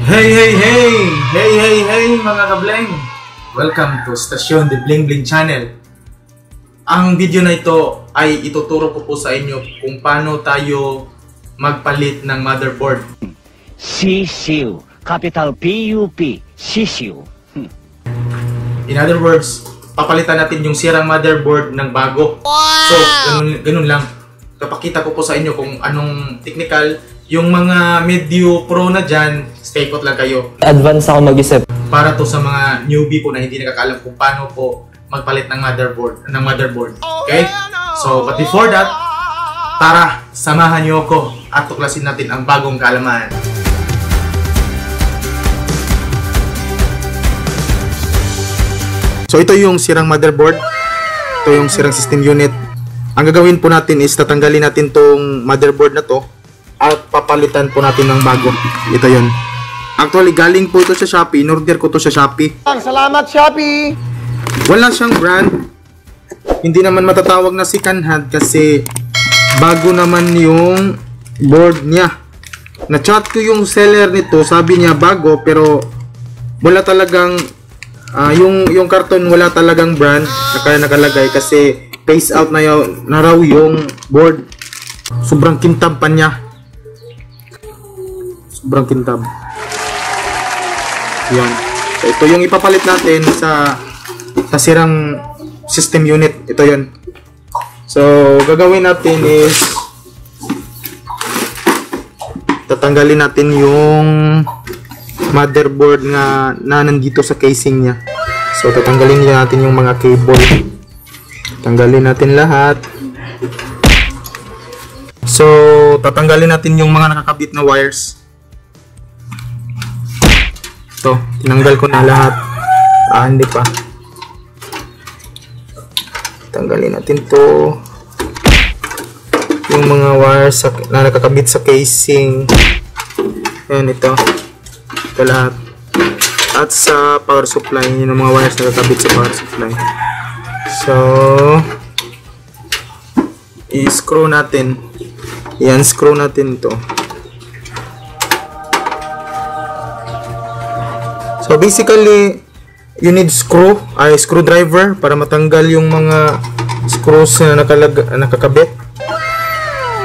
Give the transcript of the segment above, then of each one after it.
Hey, hey, hey! Hey, hey, hey mga kableng! Welcome to Stasyon de Bling Bling Channel. Ang video na ito ay ituturo ko po sa inyo kung paano tayo magpalit ng motherboard. Sisiu, capital P-U-P, sisiu. In other words, papalitan natin yung sirang motherboard ng bago. So, ganun lang. Kapakita ko po sa inyo kung anong technical. Yung mga medyo pro na dyan, stay put lang kayo. Advance ako mag-isip. Para to sa mga newbie po na hindi nakakaalam kung paano po magpalit ng motherboard. Okay? So, but before that, tara, samahan niyo ako at tuklasin natin ang bagong kaalaman. So, ito yung sirang motherboard. Ito yung sirang system unit. Ang gagawin po natin is tatanggalin natin tong motherboard na to at papalitan po natin ng bago. Ito yun. Actually, galing po ito sa Shopee. In-order ko to sa Shopee. Salamat, Shopee! Wala siyang brand. Hindi naman matatawag na second hand kasi bago naman yung board niya. Na-chat ko yung seller nito. Sabi niya bago pero wala talagang yung karton wala talagang brand na nakalagay kasi face out na raw yung board. Sobrang kintab pa niya. Sobrang kintab. Yan. So, ito yung ipapalit natin sa sirang system unit. Ito yun. So, gagawin natin is tatanggalin natin yung motherboard na nandito sa casing niya. So, tatanggalin natin yung mga cable. Tanggalin natin lahat. So, tatanggalin natin yung mga nakakabit na wires. So, tinanggal ko na lahat. Hindi pa. Tanggalin natin to. Yung mga wires na nakakabit sa casing. Ayan, ito. Ito lahat. At sa power supply. Yun yung mga wires na nakakabit sa power supply. So, i-screw natin. Yan, screw natin ito. So basically, you need screwdriver para matanggal yung mga screws na nakakabit.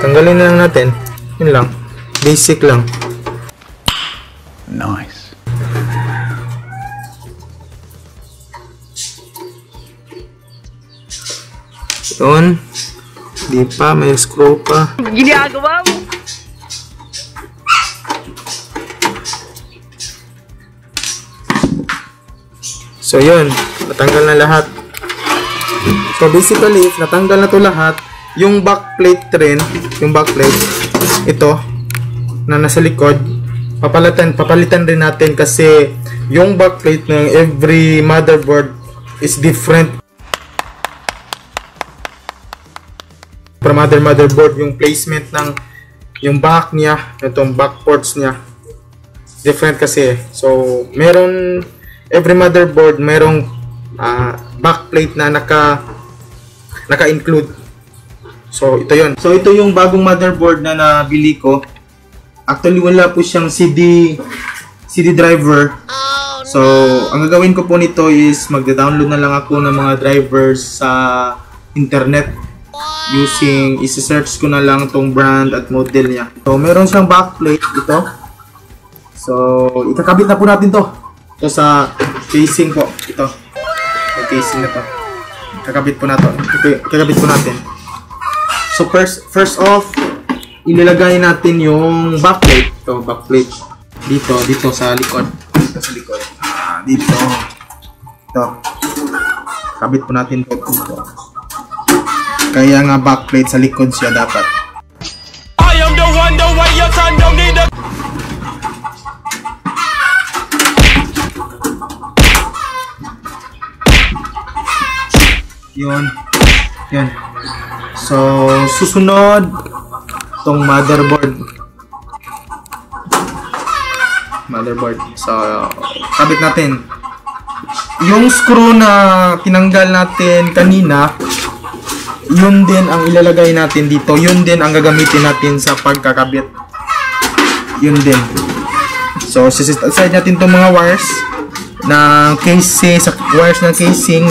Tanggalin na lang natin. Yun lang. Basic lang. Nice. Yun. Di pa, may screw pa. Ginagawa mo? So yun, natanggal na lahat. So basically, natanggal na to lahat. Yung backplate rin, yung backplate, ito, na nasa likod, papalitan rin natin kasi yung backplate ng every motherboard is different. From other motherboard, yung placement ng yung back niya, itong back ports niya, different kasi. So, meron every motherboard merong backplate na naka-include. So ito 'yon. So ito yung bagong motherboard na nabili ko. Actually wala po siyang CD driver. So ang gagawin ko po nito is magda-download na lang ako ng mga drivers sa internet. Using i-search ko na lang tong brand at model niya. So meron siyang backplate ito. So ikakabit na po natin 'to. Ito sa casing po. Ito. Yung casing na to. Kakabit po natin. Kakabit po natin. So first off, ilalagay natin yung backplate. Ito, backplate. Dito sa likod. Dito sa likod. Dito. Ito. Kabit po natin ito. Kaya nga backplate sa likod siya dapat. I am the one, the way your son don't need a... Yun. So, susunod itong motherboard. So, kabit natin. Yung screw na tinanggal natin kanina, yun din ang ilalagay natin dito. Yun din ang gagamitin natin sa pagkakabit. Yun din. So, set aside natin itong mga wires ng casing, sa wires ng casing,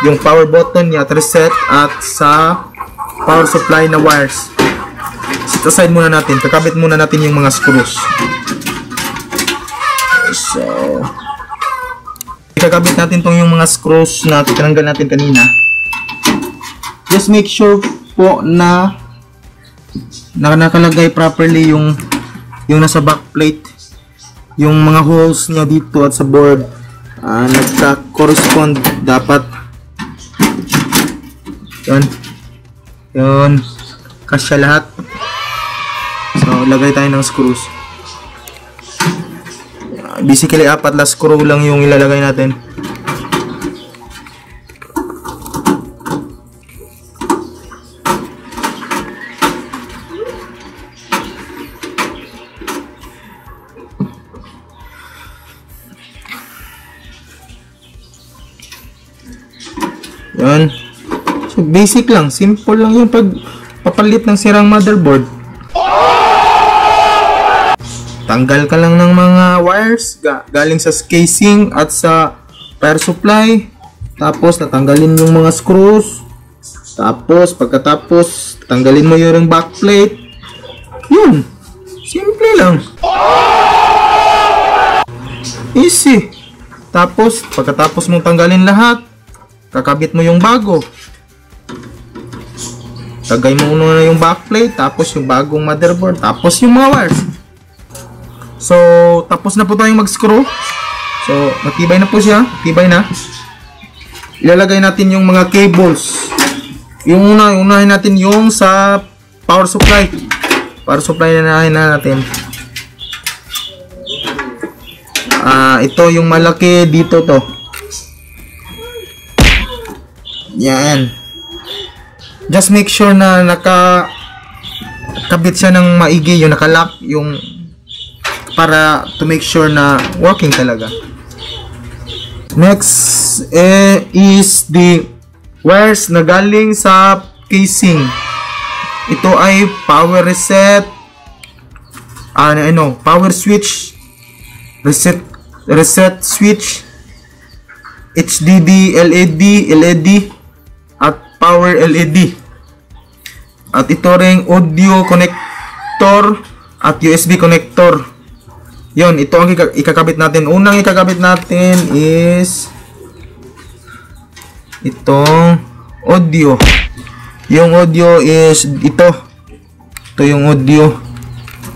yung power button niya at reset, at sa power supply na wires. Set aside muna natin. Kakabit muna natin yung mga screws. So, kakabit natin itong yung mga screws na tinanggal natin kanina. Just make sure po na nakalagay properly yung nasa backplate, yung mga holes niya dito at sa board, nagka-correspond dapat. Yun, kasya lahat. So, lagay tayo ng screws. Basically, 4 na screw lang yung ilalagay natin. Yan. So, basic lang. Simple lang yung pagpapalit ng sirang motherboard. Tanggal ka lang ng mga wires galing sa casing at sa power supply. Tapos, natanggalin yung mga screws. Tapos, pagkatapos, tanggalin mo yung backplate. Yun. Simple lang. Easy. Tapos, pagkatapos mong tanggalin lahat, kakabit mo yung bago. Tagay mo muna yung backplate, tapos yung bagong motherboard, tapos yung mga wires. So, tapos na po tayong mag-screw. So, matibay na po siya. Tibay na. Ilalagay natin yung mga cables. Unahin natin yung sa power supply. Power supply na natin. Ito yung malaki dito to. Yan. Just make sure na nakakabit siya ng maigi, yung nakalock, yung para to make sure na working talaga. Next is the wires na galing sa casing. Ito ay power reset, power switch, reset switch, HDD, LED at power LED. At ito ring audio connector at USB connector. Yon, ito ang ikakabit natin. Unang ikakabit natin is itong audio. Yung audio is ito. Ito yung audio.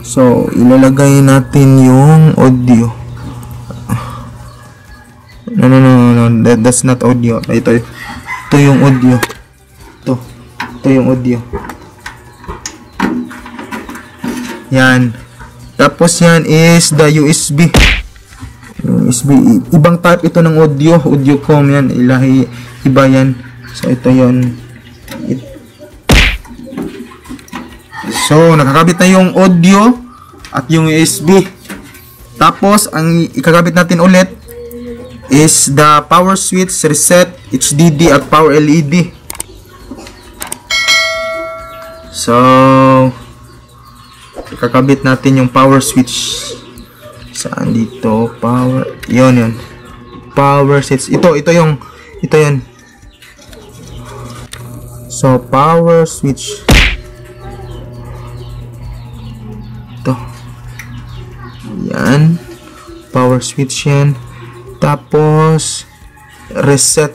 So, ilalagay natin yung audio. No. That's not audio. Ito yung audio. Ito yung audio. Yan. Tapos yan is the USB. Ibang type ito ng audio-com yan. Iba yan. So, ito yon. So, nakakabit na yung audio at yung USB. Tapos, ang ikakabit natin ulit is the power switch, reset, HDD at power LED. So, kakabit natin yung power switch. Saan dito? Power. Yon. Power switch. Ito yun. So, power switch. Ito. Yan. Power switch yan. Tapos, reset.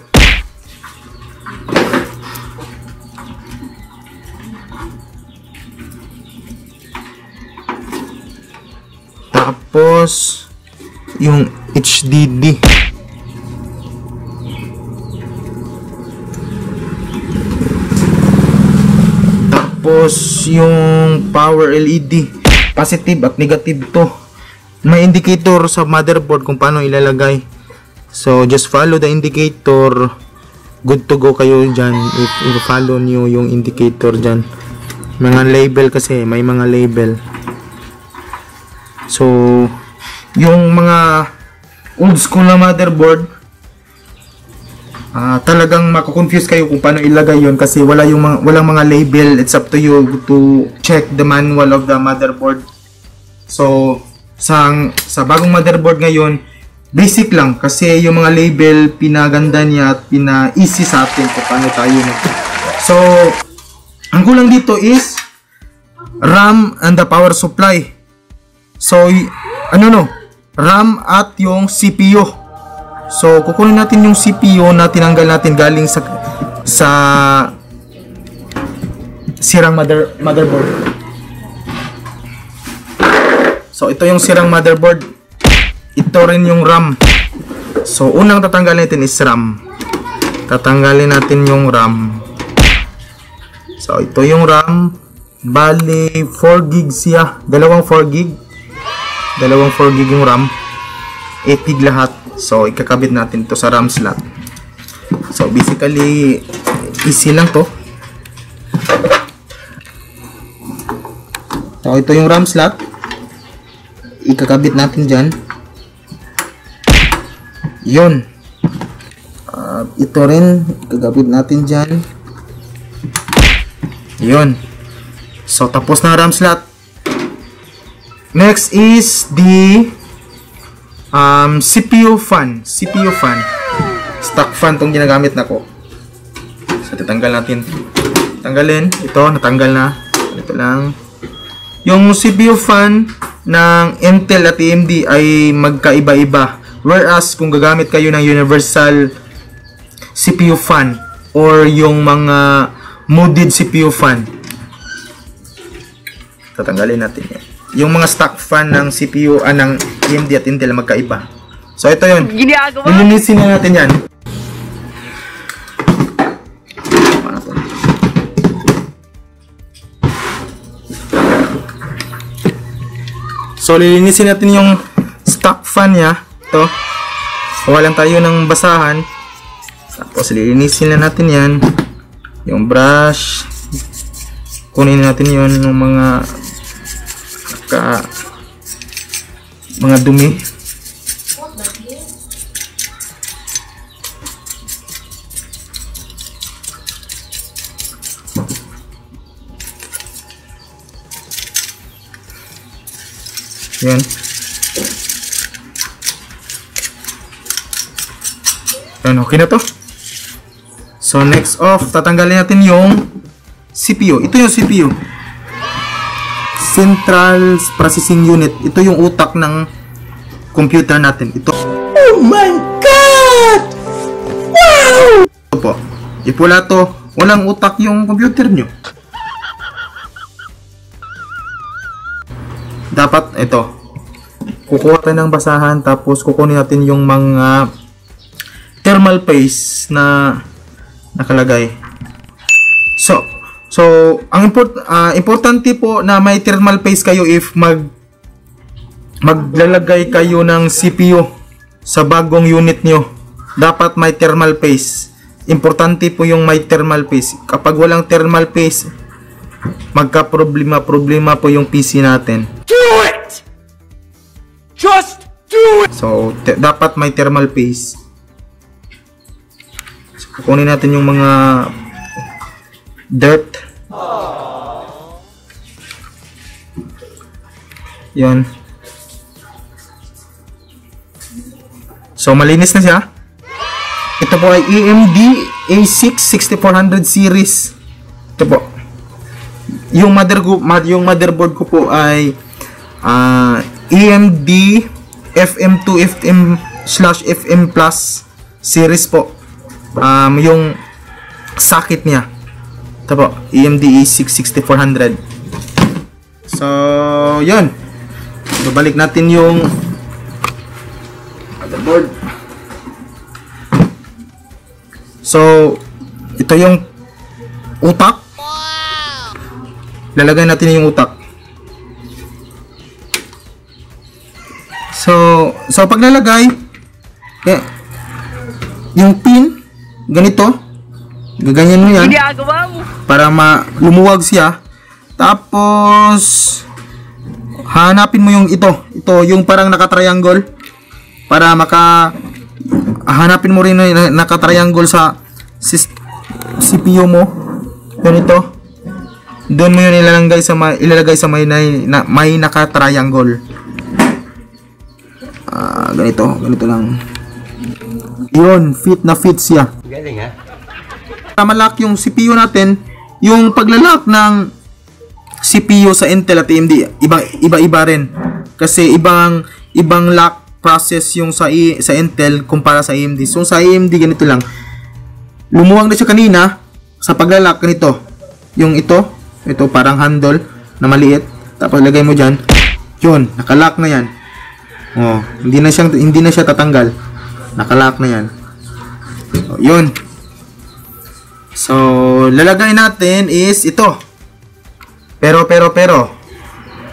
Tapos, yung HDD. Tapos, yung power LED. Positive at negative to. May indicator sa motherboard kung paano ilalagay. So, just follow the indicator. Good to go kayo dyan if follow nyo yung indicator dyan. Mga label kasi, may mga label. So, yung mga old school na motherboard, talagang mako-confuse kayo kung paano ilagay yon kasi walang mga label. It's up to you to check the manual of the motherboard. So, sa bagong motherboard ngayon, basic lang kasi yung mga label pinaganda niya at pina-easy sa atin kung paano tayo So, ang kulang dito is RAM and the power supply. So, RAM at yung CPU. So, kukunin natin yung CPU na tinanggal natin galing sa sirang motherboard. So, ito yung sirang motherboard. Ito rin yung RAM. So, unang tatanggalin natin is RAM. Tatanggalin natin yung RAM. So, ito yung RAM. Bali, 4 gig siya. Dalawang 4 gig yung RAM. 8 gig lahat. So, ikakabit natin ito sa RAM slot. So, basically, easy lang to. So, ito yung RAM slot. Ikakabit natin dyan. Yun. Ito rin, ikakabit natin dyan. Yun. So, tapos na RAM slot. Next is the CPU fan. Stock fan tong ginagamit na ko. So, tatanggal natin. Tanggalin. Ito, natanggal na. Ito lang. Yung CPU fan ng Intel at AMD ay magkaiba-iba. Whereas, kung gagamit kayo ng universal CPU fan or yung mga modded CPU fan, tatanggalin natin yan. Yung mga stock fan ng CPU ng AMD at Intel magkaiba. So, ito yun. Lilinisin na natin yan. So, lilinisin natin yung stock fan niya. Ito. Walang tayo ng basahan. Tapos, lilinisin na natin yan. Yung brush. Kunin natin yun ng mga dumi. Yan. Yan, okay na to. So, next off, tatanggalin natin yung CPU. Ito yung CPU. Central Processing Unit. Ito yung utak ng computer natin. Ito. Oh my God! Wow! Ito po. Ipula to. Walang utak yung computer nyo. Dapat, ito. Kukuha tayo ng basahan, tapos kukunin natin yung mga thermal paste na nakalagay. So, ang importante po na may thermal paste kayo if maglalagay kayo ng CPU sa bagong unit nyo. Dapat may thermal paste. Importante po yung may thermal paste. Kapag walang thermal paste, magka-problema po yung PC natin. Do it! Just do it! So, dapat may thermal paste. So, kukunin natin yung mga dirt. Yan. So, malinis na siya. Ito po ay AMD A6 6400 series. Ito po. Yung motherboard ko po ay AMD FM2 FM/FM Plus series po. Yung socket niya. Ito po, AMD A6 6400. So, yun. Babalik natin yung motherboard. So, ito yung utak. Lalagay natin yung utak. So pag nalagay, yung pin, ganito, gaganyan mo yan para lumuwag siya. Tapos, hanapin mo yung ito yung parang naka-triangle para hanapin mo rin yung naka-triangle sa CPU mo. Ganito. Doon mo yun ilalagay sa may naka-triangle. ganito lang. Yun, fit na fit siya. Galing ha? Para malak yung CPU natin, yung paglalak ng CPU sa Intel at AMD, iba-iba rin. Kasi ibang lock process yung sa Intel kumpara sa AMD. So sa AMD ganito lang. Lumuwag na siya kanina sa paglalak ganito. Yung ito parang handle na maliit. Tapos lagay mo diyan. Yun, nakalock na 'yan. Oh, hindi na siya tatanggal. Nakalock na 'yan. So, yun. So, lalagay natin is ito. Pero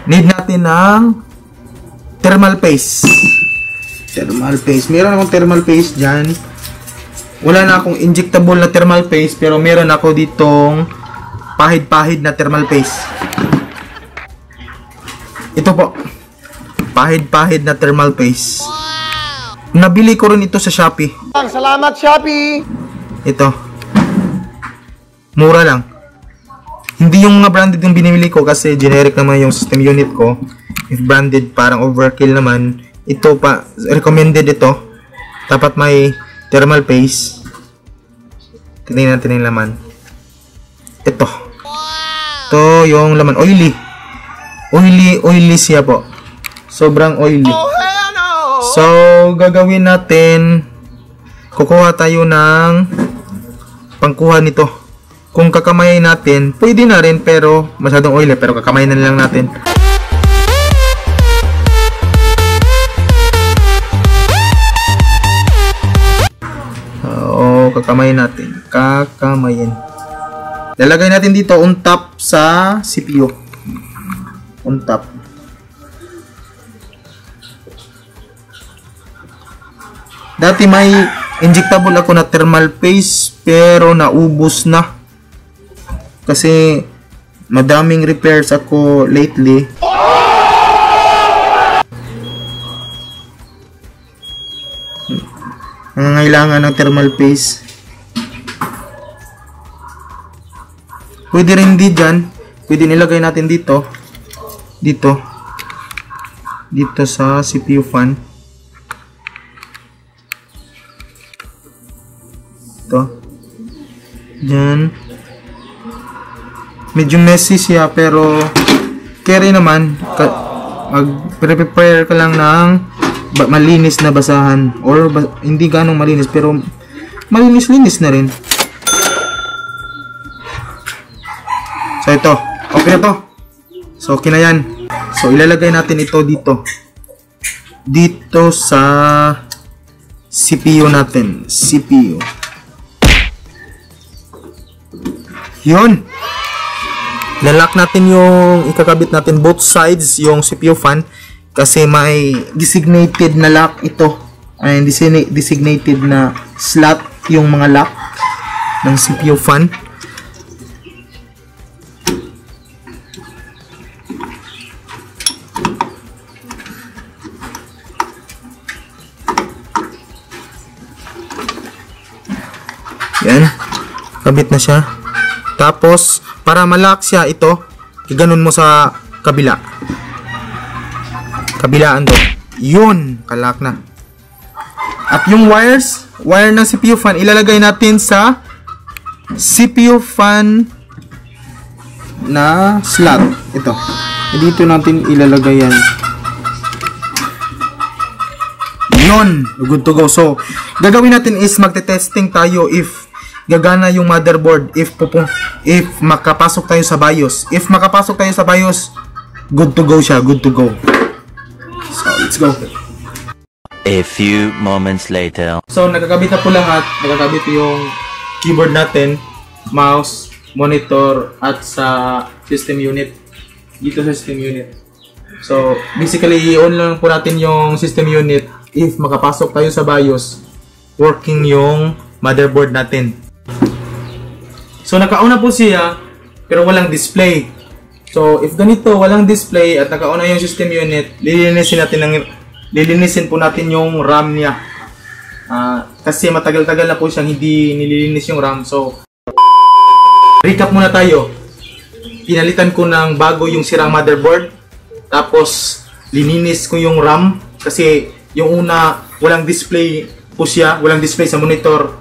need natin ng thermal paste. Meron akong thermal paste diyan. Wala na akong injectable na thermal paste, pero meron ako ditong pahid-pahid na thermal paste. Ito po. Pahid-pahid na thermal paste. Nabili ko rin ito sa Shopee. Salamat, Shopee! Ito. Mura lang. Hindi yung mga branded yung binili ko kasi generic naman yung system unit ko. If branded, parang overkill naman. Ito pa, recommended ito. Dapat may thermal paste. Tingnan natin yung laman. Ito. Ito yung laman. Oily siya po. Sobrang oily. So, gagawin natin, kukuha tayo ng pangkuha nito. Kung kakamayin natin, pwede na rin pero masyadong oily, pero kakamayin na lang natin. Kakamayin natin. Lalagay natin dito on top sa CPU. On top. Dati may injectable ako na thermal paste pero naubos na. Kasi madaming repairs ako lately. Nangangailangan ng thermal paste. Pwede rin dyan. Pwede nilagay natin dito. Dito sa CPU fan. Ito. Dyan. Medyo messy siya pero carry naman. Mag-prepare ka lang ng malinis na basahan or hindi ganong malinis pero malinis-linis na rin. So ito, okay na to. So okay na yan. So ilalagay natin ito dito sa CPU natin. CPU. Yun. Lalak natin yung ikakabit natin both sides yung CPU fan. Kasi may designated na lock ito. Ay, designated na slot yung mga lock ng CPU fan. Yan. Kabit na siya. Tapos, para ma-lock siya, ito, iganon mo sa kabila. Kabilaan to. Yun, kalak na. At yung wire ng CPU fan, ilalagay natin sa CPU fan na slot. Ito. Dito natin ilalagay yan. Yun, good to go. So, gagawin natin is magte-testing tayo if gagana yung motherboard, if makapasok tayo sa BIOS. If makapasok tayo sa BIOS, good to go siya, good to go. So, let's go. A few moments later. So, nagkakabit na po lahat. Nagkakabit yung keyboard natin, mouse, monitor, at sa system unit. Dito sa system unit. So, basically, i-on lang po natin yung system unit if makapasok tayo sa BIOS, working yung motherboard natin. So, naka-on na po siya, pero walang display. So, if ganito, walang display at naka-on na yung system unit, lilinisin po natin yung RAM niya. Kasi matagal-tagal na po siyang hindi nililinis yung RAM. So, recap muna tayo. Pinalitan ko ng bago yung sirang motherboard. Tapos, lininis ko yung RAM. Kasi Yung una, walang display po siya, walang display sa monitor.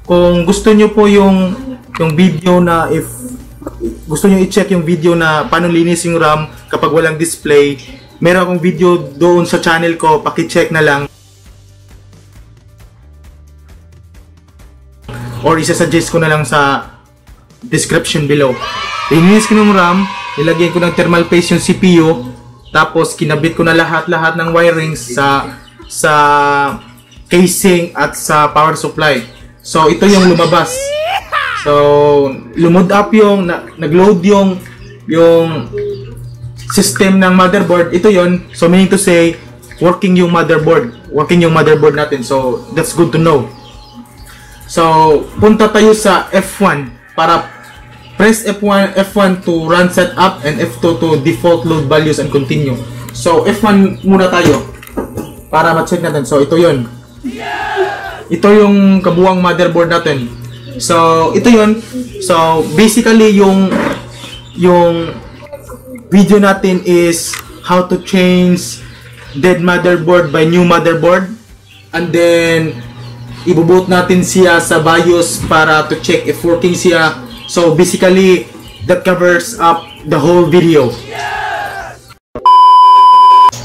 Kung gusto nyo po yung video na if gusto nyo i-check yung video na paano linis yung RAM kapag walang display, meron akong video doon sa channel ko, paki-check na lang. Or isa-suggest ko na lang sa description below. Linis ko ng RAM, nilagyan ko ng thermal paste yung CPU, tapos kinabit ko na lahat-lahat ng wirings sa casing at sa power supply. So ito yung lumabas. So lumod up yung nag-load yung system ng motherboard. Ito yon. So meaning to say working yung motherboard natin. So that's good to know. So punta tayo sa F1 para press F1 to run setup and F2 to default load values and continue. So F1 muna tayo para ma-check natin. So ito yon. Ito yung kabuuang motherboard natin. So ito yon. So basically yung video natin is how to change dead motherboard by new motherboard, and then ibuboot natin siya sa BIOS para to check if working siya. So basically that covers up the whole video.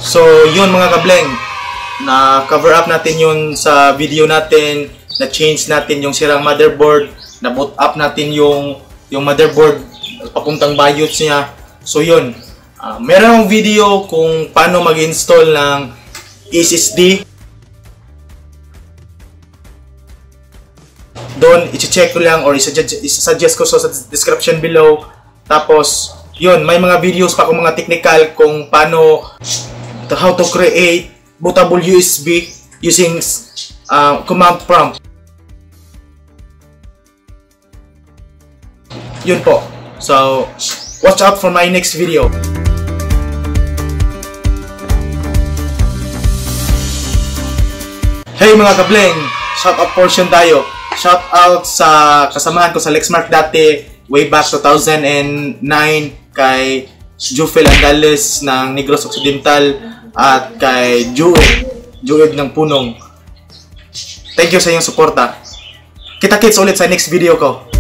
So yun mga kableng, na cover up natin yun sa video natin, na change natin yung sirang motherboard, na boot up natin yung motherboard papuntang BIOS niya. So yun, meron akong video kung paano mag-install ng SSD. Doon, i-check ko lang or i-suggest ko sa description below. Tapos, yun, may mga videos pa akong mga technical kung paano, how to create bootable USB using command prompt. Yun po. So, watch out for my next video. Hey mga kableng, shout out portion tayo. Shout out sa kasamahan ko sa Lexmark dati, way back 2009, kay Jufel Andales ng Negros Occidental at kay Jued ng Punong. Thank you sa iyong suporta. Kita-kits ulit sa next video ko.